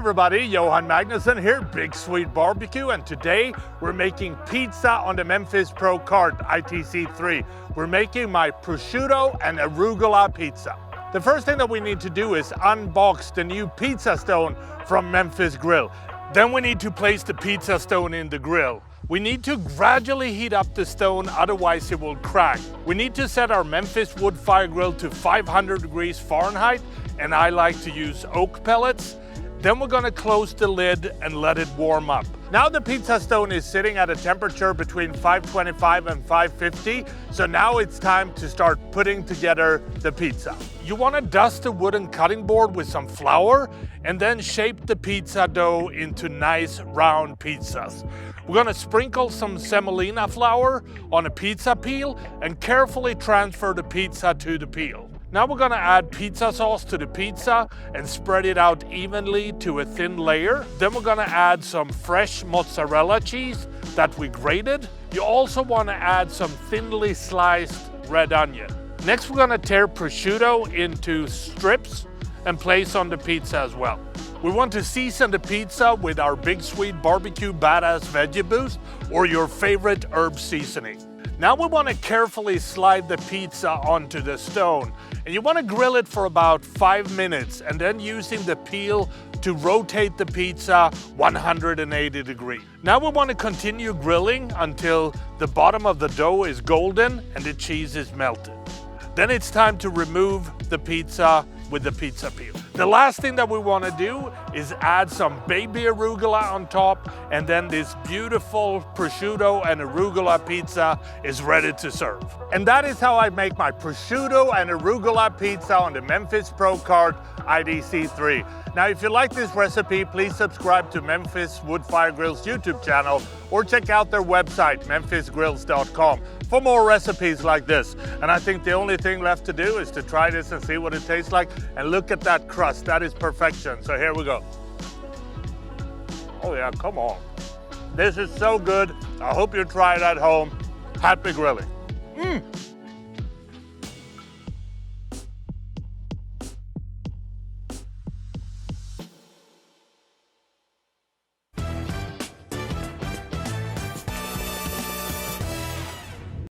everybody, Johan Magnusson here, Big Swede BBQ, and today we're making pizza on the Memphis Pro ITC 3. We're making my Prosciutto and Arugula pizza. The first thing that we need to do is unbox the new pizza stone from Memphis Grill. Then we need to place the pizza stone in the grill. We need to gradually heat up the stone, otherwise it will crack. We need to set our Memphis Wood Fire Grill to 500 degrees Fahrenheit, and I like to use oak pellets. Then we're gonna close the lid and let it warm up. Now the pizza stone is sitting at a temperature between 525 and 550, so now it's time to start putting together the pizza. You wanna dust the wooden cutting board with some flour and then shape the pizza dough into nice round pizzas. We're gonna sprinkle some Semolina Flour on a pizza peel and carefully transfer the pizza to the peel. Now we're gonna add pizza sauce to the pizza and spread it out evenly to a thin layer. Then we're gonna add some fresh mozzarella cheese that we grated. You also wanna add some thinly sliced red onion. Next we're gonna tear prosciutto into strips and place on the pizza as well. We want to season the pizza with our Big Swede BBQ Badass Veggie Boost or your favorite herb seasoning. Now we want to carefully slide the pizza onto the stone, and you want to grill it for about 5 minutes and then using the peel to rotate the pizza 180 degrees. Now we want to continue grilling until the bottom of the dough is golden and the cheese is melted. Then it's time to remove the pizza with the pizza peel. The last thing that we want to do is add some Baby Arugula on top, and then this beautiful Prosciutto and Arugula pizza is ready to serve. And that is how I make my Prosciutto and Arugula pizza on the Memphis Pro ITC 3. Now, if you like this recipe, please subscribe to Memphis Wood Fire Grill's YouTube channel or check out their website, memphisgrills.com, for more recipes like this. And I think the only thing left to do is to try this and see what it tastes like. And look at that crust, that is perfection. So here we go. Oh yeah, come on. This is so good. I hope you try it at home. Happy grilling.